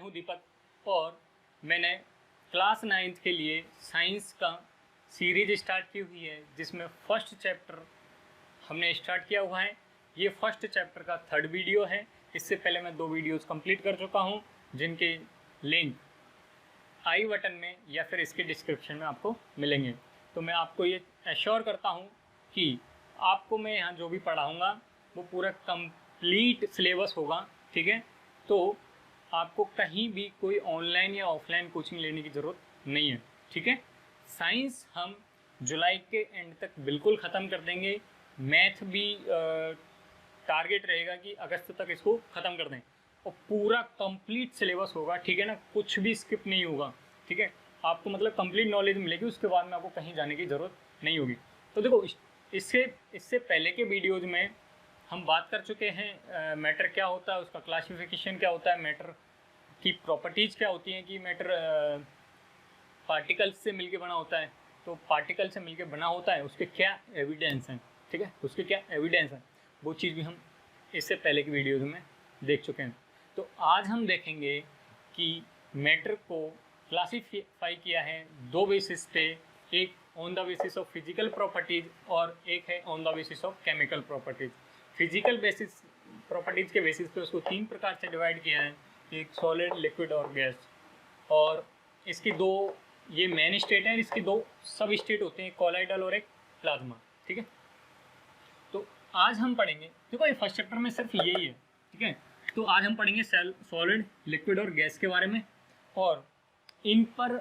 हूँ दीपक और मैंने क्लास 9th के लिए साइंस का सीरीज स्टार्ट की हुई है जिसमें फर्स्ट चैप्टर हमने स्टार्ट किया हुआ है। ये फर्स्ट चैप्टर का 3rd वीडियो है। इससे पहले मैं 2 वीडियोस कंप्लीट कर चुका हूँ जिनके लिंक आई बटन में या फिर इसके डिस्क्रिप्शन में आपको मिलेंगे। तो मैं आपको ये एश्योर करता हूँ कि आपको मैं यहाँ जो भी पढ़ाऊँगा वो पूरा कंप्लीट सिलेबस होगा, ठीक है। तो आपको कहीं भी कोई ऑनलाइन या ऑफलाइन कोचिंग लेने की ज़रूरत नहीं है, ठीक है। साइंस हम जुलाई के एंड तक बिल्कुल ख़त्म कर देंगे। मैथ भी टारगेट रहेगा कि अगस्त तक इसको ख़त्म कर दें और पूरा कंप्लीट सिलेबस होगा, ठीक है ना। कुछ भी स्किप नहीं होगा, ठीक है। आपको मतलब कंप्लीट नॉलेज मिलेगी, उसके बाद में आपको कहीं जाने की ज़रूरत नहीं होगी। तो देखो इससे पहले के वीडियोज़ में हम बात कर चुके हैं मैटर क्या होता है, उसका क्लासिफिकेशन क्या होता है, मैटर की प्रॉपर्टीज़ क्या होती हैं कि मैटर पार्टिकल्स से मिलके बना होता है। तो पार्टिकल से मिलके बना होता है, उसके क्या एविडेंस हैं, ठीक है, उसके क्या एविडेंस हैं, वो चीज़ भी हम इससे पहले की वीडियोज़ में देख चुके हैं। तो आज हम देखेंगे कि मैटर को क्लासीफाई किया है 2 बेसिस पे, एक on the basis of physical properties और एक है on the basis of chemical properties. Physical basis properties के बेसिस पे उसको 3 प्रकार से डिवाइड किया है, एक सॉलिड, लिक्विड और गैस। और इसकी 2 ये मेन स्टेट है, इसकी 2 सब स्टेट होते हैं, कोलाइडल और एक प्लाज्मा, ठीक है। तो आज हम पढ़ेंगे, देखो ये फर्स्ट चैप्टर में सिर्फ यही है, ठीक है। तो आज हम पढ़ेंगे सॉलिड, लिक्विड और गैस के बारे में और इन पर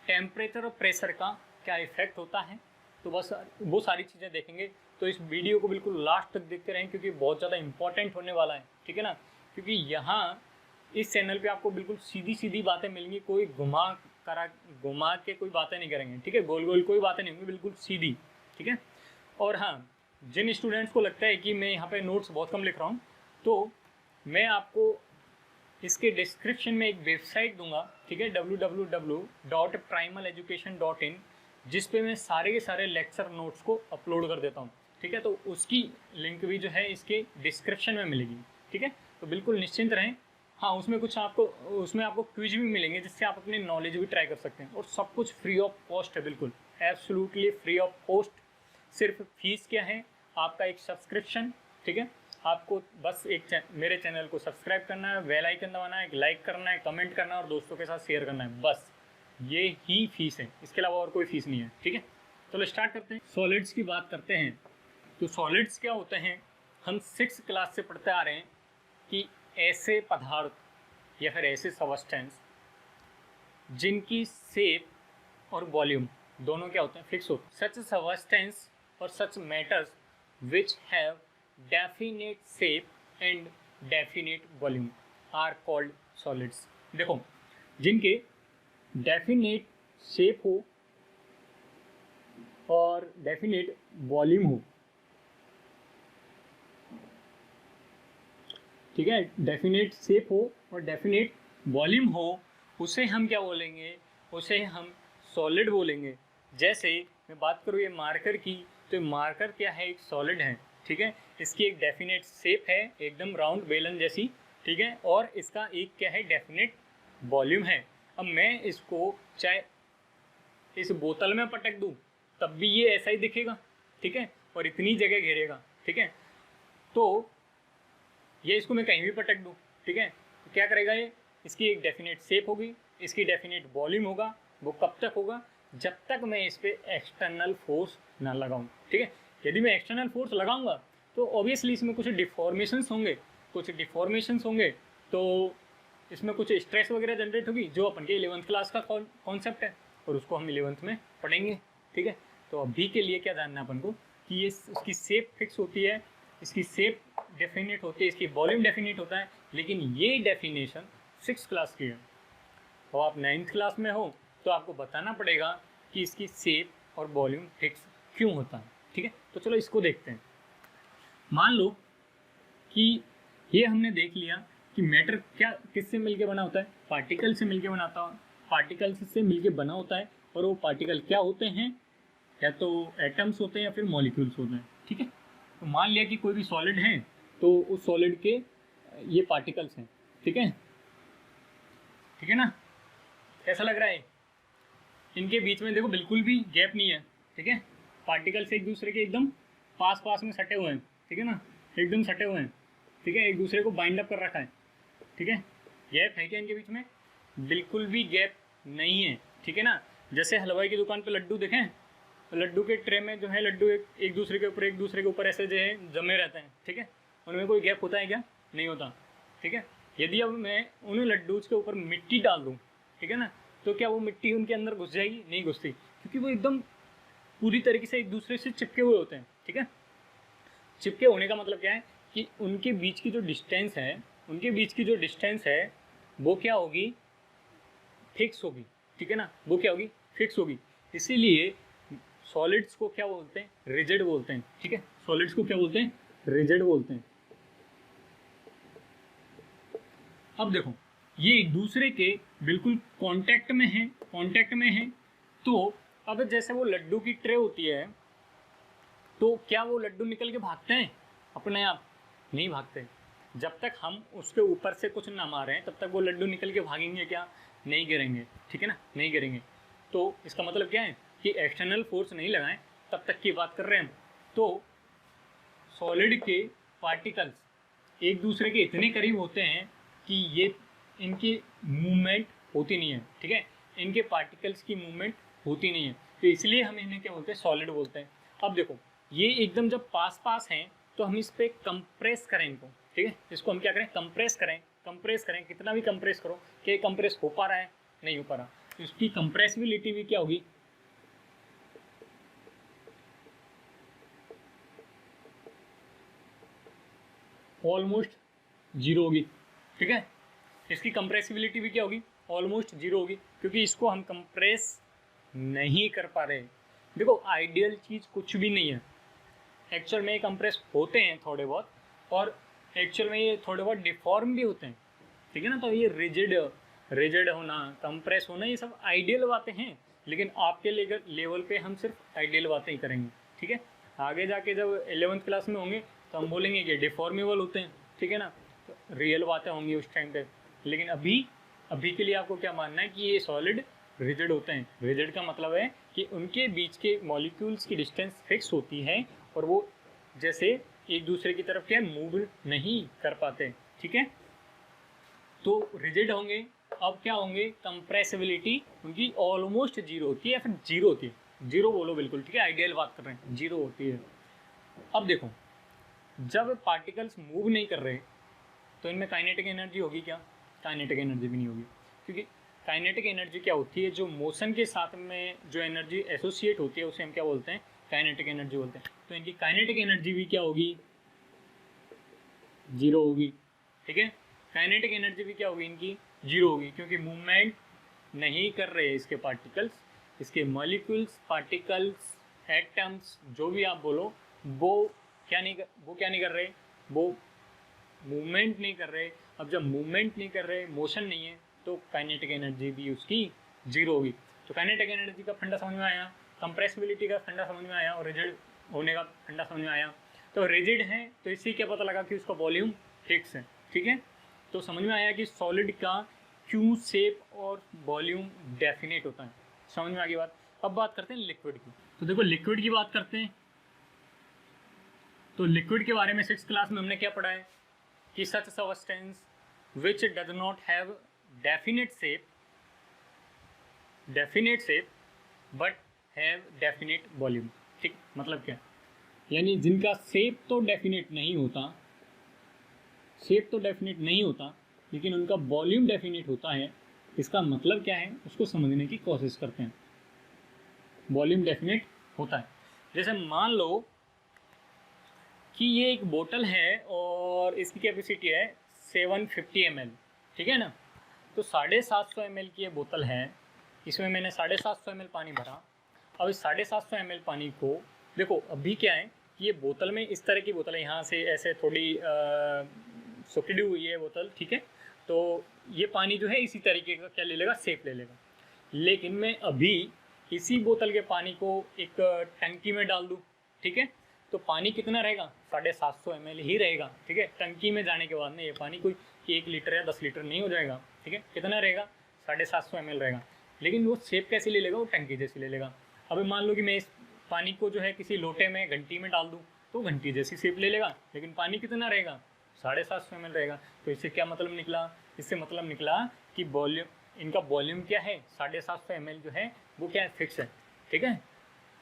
टेम्परेचर और प्रेशर का क्या इफेक्ट होता है। तो बस वो सारी चीज़ें देखेंगे। तो इस वीडियो को बिल्कुल लास्ट तक देखते रहें क्योंकि बहुत ज़्यादा इंपॉर्टेंट होने वाला है, ठीक है ना। क्योंकि यहाँ इस चैनल पे आपको बिल्कुल सीधी सीधी बातें मिलेंगी, कोई घुमा के कोई बातें नहीं करेंगे, ठीक है। गोल गोल कोई बातें नहीं होंगी, बिल्कुल सीधी, ठीक है। और हाँ, जिन स्टूडेंट्स को लगता है कि मैं यहाँ पे नोट्स बहुत कम लिख रहा हूँ, तो मैं आपको इसके डिस्क्रिप्शन में एक वेबसाइट दूंगा, ठीक है, www.primaleducation.in, जिस पे मैं सारे के सारे लेक्चर नोट्स को अपलोड कर देता हूँ, ठीक है। तो उसकी लिंक भी जो है इसके डिस्क्रिप्शन में मिलेगी, ठीक है। तो बिल्कुल निश्चिंत रहें। हाँ, उसमें आपको क्विज भी मिलेंगे जिससे आप अपनी नॉलेज भी ट्राई कर सकते हैं और सब कुछ फ्री ऑफ कॉस्ट है, बिल्कुल एब्सोल्युटली फ्री ऑफ कॉस्ट। सिर्फ फीस क्या है, आपका एक सब्सक्रिप्शन, ठीक है। आपको बस मेरे चैनल को सब्सक्राइब करना है, बेल आइकन दबाना है, एक लाइक करना है, कमेंट करना है और दोस्तों के साथ शेयर करना है, बस ये ही फीस है, इसके अलावा और कोई फीस नहीं है, ठीक है। चलो स्टार्ट करते हैं। सॉलिड्स की बात करते हैं। तो सॉलिड्स क्या होते हैं, हम 6th क्लास से पढ़ते आ रहे हैं कि ऐसे पदार्थ या फिर ऐसे सबस्टेंस जिनकी शेप और वॉल्यूम दोनों क्या होते हैं, फिक्स होते हैं। सच सबस्टेंस और such matters which have definite shape and definite volume are called solids. देखो, जिनके डेफिनेट शेप हो और डेफिनेट वॉल्यूम हो, ठीक है, डेफिनेट शेप हो और डेफिनेट वॉल्यूम हो, उसे हम क्या बोलेंगे, उसे हम सॉलिड बोलेंगे। जैसे मैं बात करूँ ये मार्कर की, तो मार्कर क्या है, एक सॉलिड है, ठीक है। इसकी एक डेफिनेट शेप है, एकदम राउंड बेलन जैसी, ठीक है, और इसका एक क्या है, डेफिनेट वॉल्यूम है। अब मैं इसको चाहे इस बोतल में पटक दूँ तब भी ये ऐसा ही दिखेगा, ठीक है, और इतनी जगह घेरेगा, ठीक है। तो ये इसको मैं कहीं भी पटक दूँ, ठीक है, तो क्या करेगा ये, इसकी एक डेफिनेट शेप होगी, इसकी डेफिनेट वॉल्यूम होगा। वो कब तक होगा, जब तक मैं इस पर एक्सटर्नल फोर्स ना लगाऊं, ठीक है। यदि मैं एक्सटर्नल फोर्स लगाऊंगा तो ऑब्वियसली इसमें कुछ डिफॉर्मेशंस होंगे, तो इसमें कुछ स्ट्रेस वगैरह जनरेट होगी, जो अपन के 11th क्लास का कॉन्सेप्ट है और उसको हम 11th में पढ़ेंगे, ठीक है। तो अभी के लिए क्या जानना है अपन को कि ये इसकी शेप फिक्स होती है, इसकी शेप डेफिनेट होती है, इसकी वॉल्यूम डेफिनेट होता है, लेकिन ये डेफिनेशन 6th क्लास की है और आप 9th क्लास में हो तो आपको बताना पड़ेगा कि इसकी शेप और वॉल्यूम फिक्स क्यों होता है, ठीक है। तो चलो इसको देखते हैं। मान लो कि ये हमने देख लिया कि मैटर क्या किससे मिलके बना होता है, पार्टिकल से मिलके बना होता है और वो पार्टिकल क्या होते हैं, या तो एटम्स होते हैं या फिर मॉलिक्यूल्स होते हैं, ठीक है। तो मान लिया कि कोई भी सॉलिड है तो उस सॉलिड के ये पार्टिकल्स हैं, ठीक है। ठीक है ना। कैसा लग रहा है? इनके बीच में देखो बिल्कुल भी गैप नहीं है, ठीक है। पार्टिकल्स एक दूसरे के एकदम पास पास में सटे हुए हैं, ठीक है ना, एकदम सटे हुए हैं, ठीक है, एक दूसरे को बाइंड अप कर रखा है, ठीक है। गैप है क्या इनके बीच में? बिल्कुल भी गैप नहीं है, ठीक है ना। जैसे हलवाई की दुकान पे लड्डू देखें, तो लड्डू के ट्रे में जो है लड्डू एक दूसरे के ऊपर ऐसे जो है जमे रहते हैं, ठीक है। उनमें कोई गैप होता है क्या? नहीं होता, ठीक है। यदि अब मैं उन लड्डूज के ऊपर मिट्टी डाल दूँ, ठीक है ना, तो क्या वो मिट्टी उनके अंदर घुस जाएगी? नहीं घुसती, क्योंकि वो एकदम पूरी तरीके से एक दूसरे से चिपके हुए होते हैं, ठीक है। चिपके होने का मतलब क्या है कि उनके बीच की जो डिस्टेंस है, वो क्या होगी? फिक्स होगी, ठीक है ना, वो क्या होगी? फिक्स होगी। इसीलिए सॉलिड्स को क्या बोलते हैं? रिजिड बोलते हैं, ठीक है। सॉलिड्स को क्या बोलते हैं? रिजिड बोलते हैं। अब देखो ये एक दूसरे के बिल्कुल कांटेक्ट में है, तो अब जैसे वो लड्डू की ट्रे होती है, तो क्या वो लड्डू निकल के भागते हैं अपने आप? नहीं भागते। जब तक हम उसके ऊपर से कुछ ना मारें तब तक वो लड्डू निकल के भागेंगे क्या? नहीं गिरेंगे, ठीक है ना, नहीं गिरेंगे। तो इसका मतलब क्या है कि एक्सटर्नल फोर्स नहीं लगाएं, तब तक की बात कर रहे हैं हम। तो सॉलिड के पार्टिकल्स एक दूसरे के इतने करीब होते हैं कि ये इनकी मूवमेंट होती नहीं है, ठीक है, इनके पार्टिकल्स की मूवमेंट होती नहीं है, तो इसलिए हम इन्हें क्या बोलते हैं? सॉलिड बोलते हैं। अब देखो ये एकदम जब पास पास हैं तो हम इस पर कंप्रेस करें इनको, ठीक है, इसको हम क्या करें? कंप्रेस करें, कितना भी कंप्रेस करो, क्या कंप्रेस हो पा रहा है? नहीं हो पा रहा, तो इसकी कंप्रेसिबिलिटी भी क्या होगी? ऑलमोस्ट जीरो होगी, ठीक है। इसकी कंप्रेसिबिलिटी भी क्या होगी? ऑलमोस्ट जीरो होगी, क्योंकि इसको हम कंप्रेस नहीं कर पा रहे। देखो आइडियल चीज़ कुछ भी नहीं है, एक्चुअल में ये कंप्रेस होते हैं थोड़े बहुत, और एक्चुअल में ये थोड़े बहुत डिफॉर्म भी होते हैं, ठीक है ना। तो ये रिजिड होना, कंप्रेस होना, ये सब आइडियल बातें हैं, लेकिन आपके लेवल पे हम सिर्फ आइडियल बातें ही करेंगे, ठीक है। आगे जाके जब 11th क्लास में होंगे तो हम बोलेंगे कि डिफॉर्मेबल होते हैं, ठीक है ना, तो रियल बातें होंगी उस टाइम पे। लेकिन अभी के लिए आपको क्या मानना है कि ये सॉलिड रिजिड होते हैं। रिजिड का मतलब है कि उनके बीच के मॉलिक्यूल्स की डिस्टेंस फिक्स होती है और वो जैसे एक दूसरे की तरफ क्या मूव नहीं कर पाते, ठीक है। तो रिजिड होंगे। अब क्या होंगे? कंप्रेसिबिलिटी उनकी ऑलमोस्ट जीरो होती है या फिर जीरो होती है, जीरो बोलो बिल्कुल, ठीक है, आइडियल बात कर रहे हैं, जीरो होती है। अब देखो जब पार्टिकल्स मूव नहीं कर रहे तो इनमें काइनेटिक एनर्जी होगी क्या? काइनेटिक एनर्जी भी नहीं होगी, क्योंकि काइनेटिक एनर्जी क्या होती है? जो मोशन के साथ में जो एनर्जी एसोसिएट होती है उसे हम क्या बोलते हैं? काइनेटिक एनर्जी बोलते हैं। तो इनकी काइनेटिक एनर्जी भी क्या होगी? जीरो होगी, ठीक है। काइनेटिक एनर्जी भी क्या होगी? इनकी जीरो होगी, क्योंकि मूवमेंट नहीं कर रहे इसके पार्टिकल्स, इसके मॉलिक्यूल्स, पार्टिकल्स, एटम्स, जो भी आप बोलो, वो क्या नहीं कर रहे? वो मूवमेंट नहीं कर रहे। अब जब मूवमेंट नहीं कर रहे, मोशन नहीं है, तो काइनेटिक एनर्जी भी उसकी जीरो होगी। तो काइनेटिक एनर्जी का फंडा समझ में आया, कंप्रेसिबिलिटी का फंडा समझ में आया, और रिजिड होने का फंडा समझ में आया। तो रिजिड है तो इससे क्या पता लगा कि उसका वॉल्यूम फिक्स है, ठीक है। तो समझ में आया कि सॉलिड का क्यू शेप और वॉल्यूम डेफिनेट होता है। समझ में आ गई बात। अब बात करते हैं लिक्विड की। तो देखो लिक्विड की बात करते हैं, तो लिक्विड के बारे में 6th क्लास में हमने क्या पढ़ा है कि such substance which does not have definite shape but have definite volume, ठीक। मतलब क्या? यानी जिनका शेप तो डेफिनेट नहीं होता, लेकिन उनका वॉल्यूम डेफिनेट होता है। इसका मतलब क्या है उसको समझने की कोशिश करते हैं। वॉल्यूम डेफिनेट होता है, जैसे मान लो कि ये एक बोतल है और इसकी कैपेसिटी है 750 ml, ठीक है ना। तो 750 ml की ये बोतल है, इसमें मैंने 750 ml पानी भरा। अब इस 750 ml पानी को देखो, अभी क्या है कि ये बोतल में इस तरह की बोतल है, यहाँ से ऐसे थोड़ी सुखड़ी हुई है बोतल, ठीक है। तो ये पानी जो है इसी तरीके का क्या ले लेगा? शेप ले लेगा। लेकिन मैं अभी इसी बोतल के पानी को एक टंकी में डाल दूँ, ठीक है, तो पानी कितना रहेगा? 750 ml ही रहेगा, ठीक है। टंकी में जाने के बाद में ये पानी कोई 1 लीटर या 10 लीटर नहीं हो जाएगा, ठीक है। कितना रहेगा? 750 ml रहेगा, लेकिन वो शेप कैसी ले लेगा, वो टंकी जैसी ले लेगा। अब मान लो कि मैं इस पानी को जो है किसी लोटे में घंटी में डाल दूँ तो घंटी जैसी शेप ले लेगा, लेकिन पानी कितना रहेगा, 750 ml रहेगा। तो इससे क्या मतलब निकला, इससे मतलब निकला कि वॉल्यूम, इनका वॉल्यूम क्या है 750 ml जो है वो क्या है, फिक्स है, ठीक है।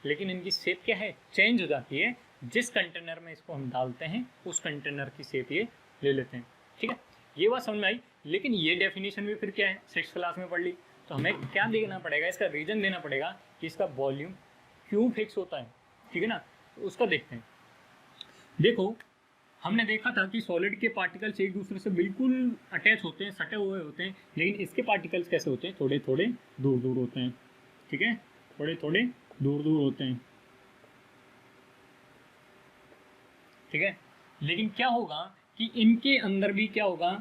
लेकिन इनकी शेप क्या है, चेंज हो जाती है। जिस कंटेनर में इसको हम डालते हैं उस कंटेनर की शेप ये ले लेते हैं, ठीक है। ये बात समझ में आई। लेकिन ये डेफिनेशन भी फिर क्या है, 6th क्लास में पढ़ ली, तो हमें क्या देना पड़ेगा, इसका रीजन देना पड़ेगा कि इसका वॉल्यूम क्यों फिक्स होता है, ठीक है ना। तो उसका देखते हैं। देखो, हमने देखा था कि सॉलिड के पार्टिकल्स एक दूसरे से बिल्कुल अटैच होते हैं, सटे हुए होते हैं, लेकिन इसके पार्टिकल्स कैसे होते हैं, थोड़े थोड़े दूर दूर होते हैं, ठीक है, थोड़े थोड़े दूर दूर होते हैं, ठीक है। लेकिन क्या होगा कि इनके अंदर भी क्या होगा,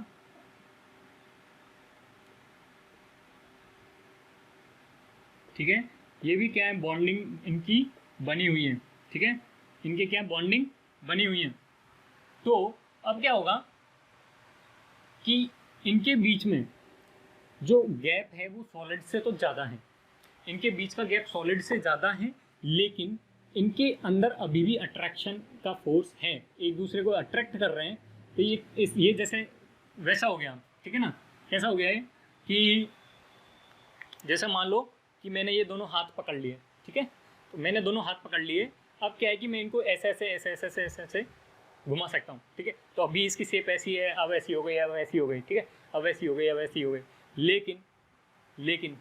ठीक है, ये भी क्या है, बॉन्डिंग इनकी बनी हुई है, ठीक है, इनके क्या बॉन्डिंग बनी हुई है। तो अब क्या होगा कि इनके बीच में जो गैप है वो सॉलिड से तो ज़्यादा है, इनके बीच का गैप सॉलिड से ज़्यादा है, लेकिन इनके अंदर अभी भी अट्रैक्शन का फोर्स है, एक दूसरे को अट्रैक्ट कर रहे हैं। तो ये जैसे वैसा हो गया, ठीक है ना। कैसा हो गया है कि जैसे मान लो कि मैंने ये दोनों हाथ पकड़ लिए, ठीक है, तो मैंने दोनों हाथ पकड़ लिए। अब क्या है कि मैं इनको ऐसे ऐसे ऐसे ऐसे ऐसे ऐसे ऐसे घुमा सकता हूँ, ठीक है। तो अभी इसकी शेप ऐसी है, अब ऐसी हो गई, अब ऐसी हो गई, ठीक है, अब ऐसी हो गई, अब ऐसी हो गई। लेकिन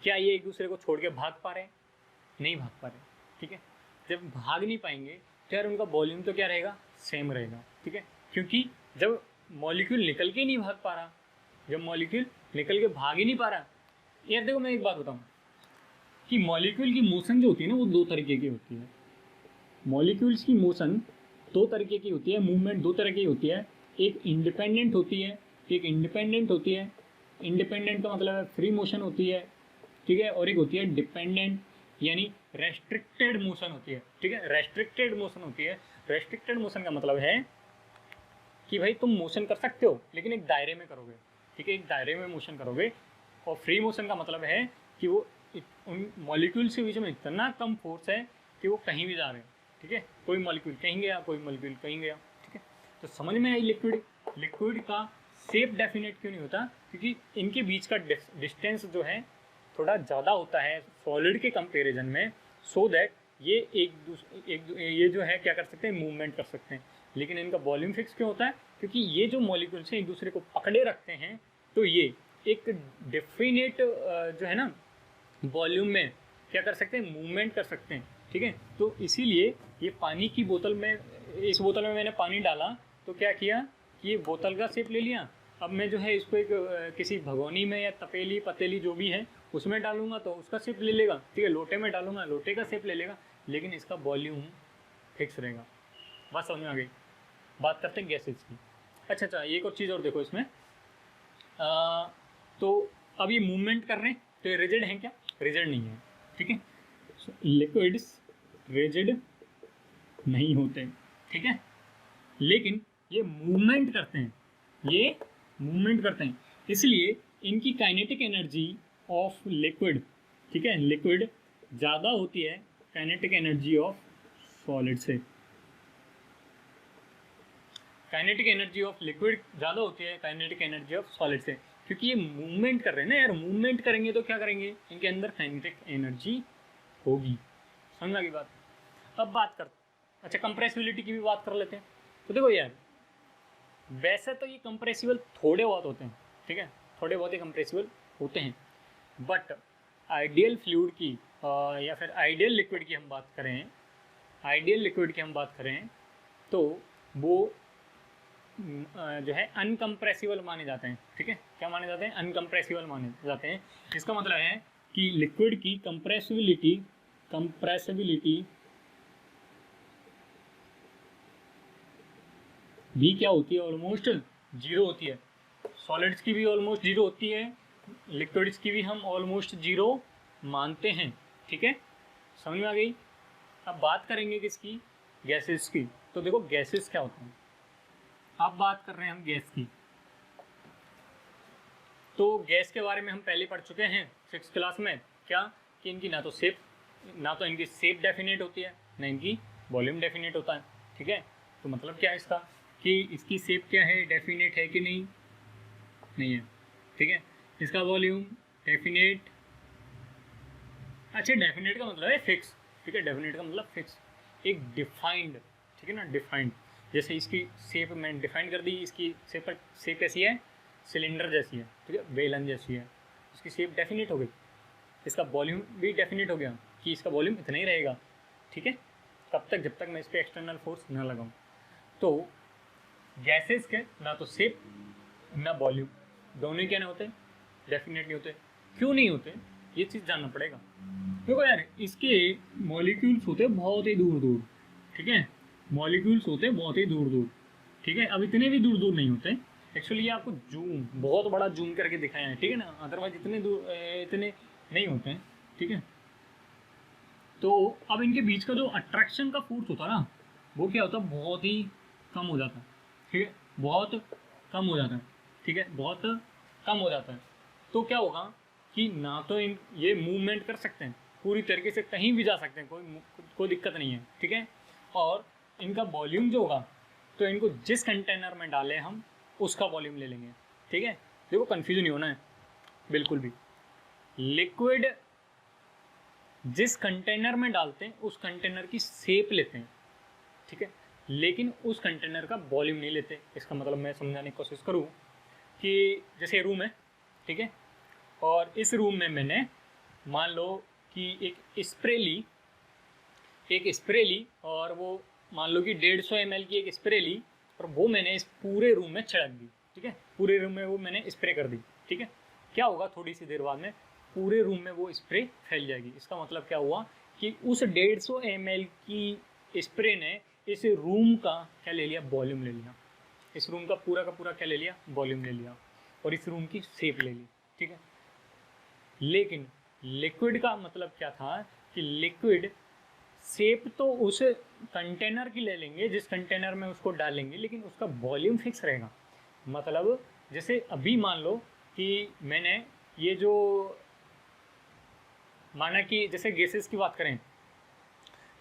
क्या ये एक दूसरे को छोड़ के भाग पा रहे हैं, नहीं भाग पा रहे, ठीक है। जब भाग नहीं पाएंगे तो यार उनका वॉल्यूम तो क्या रहेगा, सेम रहेगा, ठीक है। क्योंकि जब मॉलिक्यूल निकल के नहीं भाग पा रहा, जब मॉलिक्यूल निकल के भाग ही नहीं पा रहा, यार देखो मैं एक बात बताऊँ कि मॉलिक्यूल की मोशन जो होती है ना वो दो तरीके की होती है। मॉलिक्यूल्स की मोशन दो तरीके की होती है, मूवमेंट दो तरह की होती है। एक इंडिपेंडेंट होती है, एक इंडिपेंडेंट होती है। इंडिपेंडेंट का मतलब है फ्री मोशन होती है, ठीक है, और एक होती है डिपेंडेंट यानी रेस्ट्रिक्टेड मोशन होती है, ठीक है, रेस्ट्रिक्टेड मोशन होती है। रेस्ट्रिक्टेड मोशन का मतलब है कि भाई तुम मोशन कर सकते हो लेकिन एक दायरे में करोगे, ठीक है, एक दायरे में मोशन करोगे। और फ्री मोशन का मतलब है कि वो उन मॉलिक्यूल्स के बीच में इतना कम फोर्स है कि वो कहीं भी जा रहे हैं, ठीक है, कोई मॉलिक्यूल कहीं गया, कोई मॉलिक्यूल कहीं गया, ठीक है। तो समझ में आई लिक्विड का शेप डेफिनेट क्यों नहीं होता, क्योंकि इनके बीच का डिस्टेंस जो है थोड़ा ज़्यादा होता है सॉलिड के कंपेरिजन में, सो दैट ये ये जो है क्या कर सकते हैं, मूवमेंट कर सकते हैं। लेकिन इनका वॉल्यूम फिक्स क्यों होता है, क्योंकि ये जो मॉलिक्यूल्स हैं एक दूसरे को पकड़े रखते हैं, तो ये एक डेफिनेट जो है ना वॉल्यूम में क्या कर सकते हैं, मूवमेंट कर सकते हैं, ठीक है। तो इसीलिए ये पानी की बोतल में, इस बोतल में मैंने पानी डाला तो क्या किया कि ये बोतल का शेप ले लिया। अब मैं जो है इसको एक किसी भगोनी में या तपेली पतेली जो भी है उसमें डालूंगा तो उसका शेप ले लेगा, ठीक है, लोटे में डालूंगा लोटे का शेप ले लेगा, लेकिन इसका वॉल्यूम फिक्स रहेगा। बात समझ में आ गई। बात करते हैं गैसेज की। अच्छा, एक और चीज़ और देखो इसमें, तो अब ये मूवमेंट कर रहे हैं तो ये रिजिड हैं क्या, रिजिड नहीं है, ठीक है। लिक्विड्स रिजिड नहीं होते, ठीक है, लेकिन ये मूवमेंट करते हैं, ये मूवमेंट करते हैं, इसलिए इनकी काइनेटिक एनर्जी ऑफ लिक्विड, ठीक है, लिक्विड ज़्यादा होती है काइनेटिक एनर्जी ऑफ सॉलिड से। काइनेटिक एनर्जी ऑफ लिक्विड ज़्यादा होती है काइनेटिक एनर्जी ऑफ सॉलिड से, क्योंकि ये मूवमेंट कर रहे हैं ना यार, मूवमेंट करेंगे तो क्या करेंगे, इनके अंदर काइनेटिक एनर्जी होगी। समझ लगी बात। अब बात कर, अच्छा कंप्रेसिबिलिटी की भी बात कर लेते हैं। तो देखो यार, वैसे तो ये कंप्रेसिबल थोड़े बहुत होते हैं, ठीक है, थोड़े बहुत ही कंप्रेसिबल होते हैं, बट आइडियल फ्लूइड की या फिर आइडियल लिक्विड की हम बात करें, आइडियल लिक्विड की हम बात करें तो वो जो है अनकम्प्रेसिबल माने जाते हैं, ठीक है। क्या माने जाते हैं, अनकम्प्रेसिबल माने जाते हैं। इसका मतलब है कि लिक्विड की कंप्रेसिबिलिटी भी क्या होती है, ऑलमोस्ट जीरो होती है। सॉलिड्स की भी ऑलमोस्ट जीरो होती है, लिक्विड्स की भी हम ऑलमोस्ट जीरो मानते हैं, ठीक है, समझ में आ गई। अब बात करेंगे किसकी, गैसेस की। तो देखो गैसेस क्या होते हैं, अब बात कर रहे हैं हम गैस की। तो गैस के बारे में हम पहले पढ़ चुके हैं 6th क्लास में, क्या कि इनकी ना तो इनकी शेप डेफिनेट होती है, ना इनकी वॉल्यूम डेफिनेट होता है। ठीक है, तो मतलब क्या है इसका कि इसकी शेप क्या है, डेफिनेट है कि नहीं, नहीं है। ठीक है, इसका वॉल्यूम डेफिनेट, अच्छा डेफिनेट का मतलब है फिक्स। ठीक है, डेफिनेट का मतलब फिक्स, एक डिफाइंड। ठीक है ना, डिफाइंड। जैसे इसकी शेप मैंने डिफाइन कर दी, इसकी शेप कैसी है, सिलेंडर जैसी है। ठीक है, बेलन जैसी है, इसकी शेप डेफिनेट हो गई। इसका वॉल्यूम भी डेफिनेट हो गया कि इसका वॉल्यूम इतना ही रहेगा। ठीक है, तब तक जब तक मैं इस पर एक्सटर्नल फोर्स ना लगाऊं। तो गैसेस के ना तो शेप ना वॉल्यूम, दोनों ही क्या नहीं होते, डेफिनेट नहीं होते। क्यों नहीं होते, ये चीज़ जानना पड़ेगा। देखो यार, इसके मॉलिक्यूल्स होते हैं बहुत ही दूर दूर। ठीक है, मॉलिक्यूल्स होते हैं बहुत ही दूर दूर। ठीक है, अब इतने भी दूर दूर नहीं होते एक्चुअली, ये आपको जूम, बहुत बड़ा जूम करके दिखाया है। ठीक है ना, अदरवाइज इतने दूर इतने नहीं होते हैं। ठीक है, तो अब इनके बीच का जो अट्रैक्शन का फोर्स होता है ना, वो क्या होता है, बहुत ही कम हो जाता है। ठीक है, बहुत कम हो जाता है। ठीक है, बहुत कम हो जाता है। तो क्या होगा कि ना तो ये मूवमेंट कर सकते हैं, पूरी तरीके से कहीं भी जा सकते हैं, कोई दिक्कत नहीं है। ठीक है, और इनका वॉल्यूम जो होगा, तो इनको जिस कंटेनर में डालें हम उसका वॉल्यूम ले लेंगे। ठीक है, देखो कन्फ्यूजन नहीं होना है बिल्कुल भी। लिक्विड जिस कंटेनर में डालते हैं उस कंटेनर की शेप लेते हैं। ठीक है, लेकिन उस कंटेनर का वॉल्यूम नहीं लेते। इसका मतलब मैं समझाने की कोशिश करूँ कि जैसे रूम है, ठीक है, और इस रूम में मैंने मान लो कि एक स्प्रे ली और वो मान लो कि 150 ml की एक स्प्रे ली और वो मैंने इस पूरे रूम में छिड़क दी। ठीक है, पूरे रूम में वो मैंने स्प्रे कर दी। ठीक है, क्या होगा, थोड़ी सी देर बाद में पूरे रूम में वो स्प्रे फैल जाएगी। इसका मतलब क्या हुआ कि उस 150 ml की स्प्रे ने इस रूम का क्या ले लिया, वॉल्यूम ले लिया। इस रूम का पूरा क्या ले लिया, वॉल्यूम ले लिया, और इस रूम की शेप ले ली। ठीक है, लेकिन लिक्विड का मतलब क्या था कि लिक्विड शेप तो उस कंटेनर की ले लेंगे जिस कंटेनर में उसको डालेंगे, लेकिन उसका वॉल्यूम फिक्स रहेगा। मतलब जैसे अभी मान लो कि मैंने ये जो माना कि जैसे गैसेस की बात करें,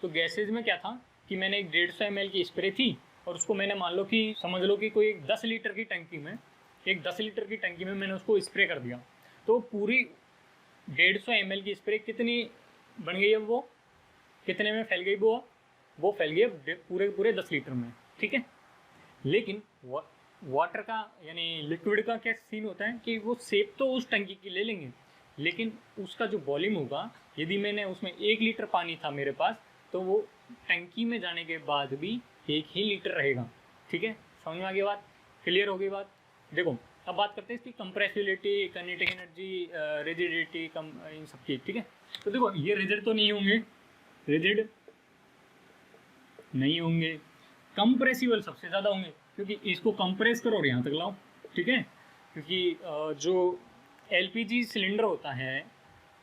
तो गैसेज में क्या था कि मैंने एक 150 ml की स्प्रे थी और उसको मैंने मान लो कि समझ लो कि कोई 10 लीटर की टंकी में, एक 10 लीटर की टंकी में मैंने उसको स्प्रे कर दिया। तो पूरी 150 ml की स्प्रे कितनी बन गई है, वो कितने में फैल गई, वो फैल गई पूरे 10 लीटर में। ठीक है, लेकिन वाटर का यानी लिक्विड का क्या सीन होता है कि वो शेप तो उस टंकी की ले लेंगे, लेकिन उसका जो वॉल्यूम होगा, यदि मैंने उसमें 1 लीटर पानी था मेरे पास, तो वो टंकी में जाने के बाद भी 1 ही लीटर रहेगा। ठीक है, समझ में आ गई बात, क्लियर हो गई बात। देखो अब बात करते हैं इसकी कंप्रेसिबिलिटी, काइनेटिक एनर्जी, रिजिडिटी, इन सब की। ठीक है, तो देखो ये रिजिड तो नहीं होंगे, रिजिड नहीं होंगे, कंप्रेसिबल सबसे ज़्यादा होंगे, क्योंकि इसको कंप्रेस करो और यहाँ तक लाओ। ठीक है, क्योंकि जो एलपीजी सिलेंडर होता है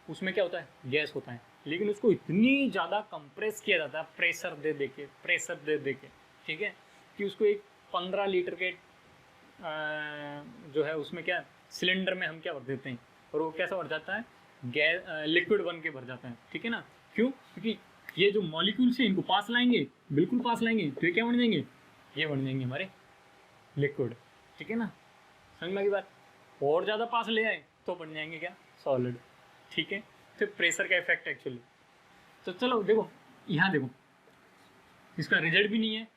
उसमें क्या होता है, गैस होता है, लेकिन उसको इतनी ज़्यादा कंप्रेस किया जाता है प्रेशर दे के। ठीक है, कि उसको एक 15 लीटर के जो है उसमें क्या सिलेंडर में हम क्या भर देते हैं, और वो कैसा भर जाता है, गैस लिक्विड बन के भर जाता है। ठीक है ना, क्यों, क्योंकि ये जो मॉलिक्यूल्स हैं इनको पास लाएंगे, बिल्कुल पास लाएंगे, तो ये क्या बन जाएंगे, ये बन जाएंगे हमारे लिक्विड। ठीक है ना, समझ में आ गई बात। और ज़्यादा पास ले आए तो बन जाएंगे क्या, सॉलिड। ठीक है, तो प्रेशर का इफेक्ट एक्चुअली। तो चलो देखो यहाँ देखो, इसका रिजल्ट भी नहीं है,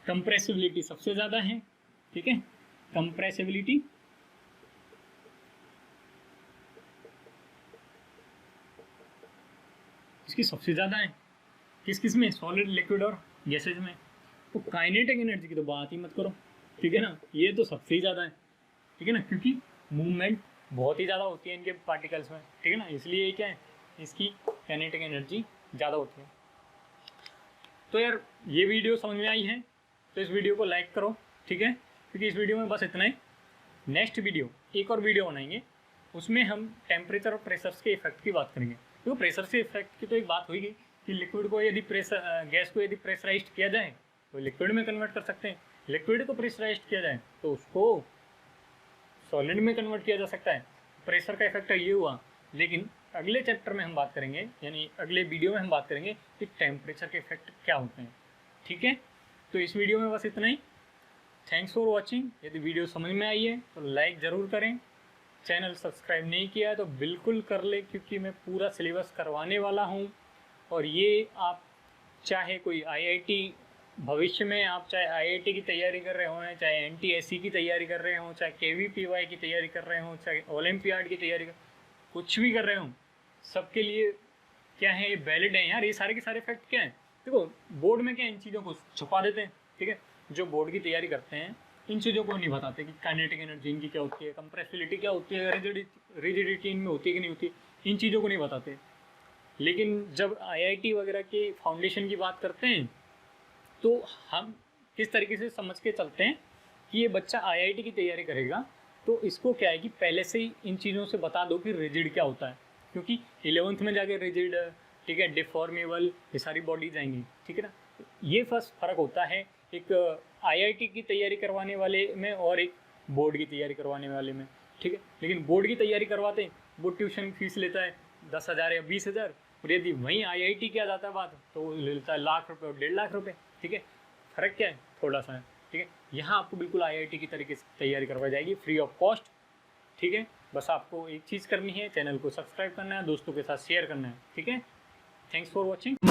कंप्रेसिबिलिटी सबसे ज़्यादा है। ठीक है, कंप्रेसिबिलिटी इसकी सबसे ज़्यादा है, किस में, सॉलिड, लिक्विड और गैसेज में। तो काइनेटिक एनर्जी की तो बात ही मत करो। ठीक है ना, ये तो सबसे ही ज़्यादा है। ठीक है ना, क्योंकि मूवमेंट बहुत ही ज़्यादा होती है इनके पार्टिकल्स में। ठीक है ना, इसलिए क्या है, इसकी काइनेटिक एनर्जी ज़्यादा होती है। तो यार ये वीडियो समझ में आई है तो इस वीडियो को लाइक करो। ठीक है, क्योंकि इस वीडियो में बस इतना ही। नेक्स्ट वीडियो, एक और वीडियो बनाएंगे, उसमें हम टेम्परेचर और प्रेशर्स के इफेक्ट की बात करेंगे। तो प्रेशर से इफेक्ट की तो एक बात हुई कि लिक्विड को यदि गैस को यदि प्रेशराइज्ड किया जाए तो लिक्विड में कन्वर्ट कर सकते हैं, लिक्विड को प्रेशराइज्ड किया जाए तो उसको सॉलिड में कन्वर्ट किया जा सकता है। प्रेशर का इफेक्ट ये हुआ, लेकिन अगले चैप्टर में हम बात करेंगे, यानी अगले वीडियो में हम बात करेंगे कि टेम्परेचर के इफेक्ट क्या होते हैं। ठीक है, तो इस वीडियो में बस इतना ही। Thanks for watching. यदि वीडियो समझ में आई है तो लाइक ज़रूर करें। चैनल सब्सक्राइब नहीं किया है तो बिल्कुल कर ले, क्योंकि मैं पूरा सिलेबस करवाने वाला हूँ। और ये आप चाहे कोई आईआईटी, भविष्य में आप चाहे आईआईटी की तैयारी कर रहे हों, चाहे एनटीएससी की तैयारी कर रहे हों, चाहे केवीपीवाई की तैयारी कर रहे हों, चाहे ओलंपियाड की तैयारी कुछ भी कर रहे हों, सबके लिए क्या है, ये वैलिड है यार। ये सारे के सारे फैक्ट क्या हैं, देखो बोर्ड में क्या इन चीज़ों को छुपा देते हैं। ठीक है, जो बोर्ड की तैयारी करते हैं इन चीज़ों को नहीं बताते कि काइनेटिक एनर्जी इनकी क्या होती है, कंप्रेसिबिलिटी क्या होती है, रिजिडिटी इनमें होती है कि नहीं होती, इन चीज़ों को नहीं बताते। लेकिन जब आईआईटी वगैरह के फाउंडेशन की बात करते हैं तो हम किस तरीके से समझ के चलते हैं कि ये बच्चा आईआईटी की तैयारी करेगा तो इसको क्या है कि पहले से ही इन चीज़ों से बता दो कि रिजिड क्या होता है, क्योंकि 11th में जाके रिजिड, ठीक है, डिफॉर्मेबल, ये सारी बॉडीज आएंगी। ठीक है ना, ये फर्स्ट फ़र्क होता है एक आईआईटी की तैयारी करवाने वाले में और एक बोर्ड की तैयारी करवाने वाले में। ठीक है, लेकिन बोर्ड की तैयारी करवाते हैं वो ट्यूशन फीस लेता है 10,000 या 20,000, और यदि वहीं आईआईटी किया जाता है बात तो वो लेता है लाख रुपये और 1.5 लाख रुपये। ठीक है, फ़र्क क्या है, थोड़ा सा है। ठीक है, यहाँ आपको बिल्कुल आईआईटी की तरीके से तैयारी करवाई जाएगी फ्री ऑफ कॉस्ट। ठीक है, बस आपको एक चीज़ करनी है, चैनल को सब्सक्राइब करना है, दोस्तों के साथ शेयर करना है। ठीक है, थैंक्स फॉर वॉचिंग।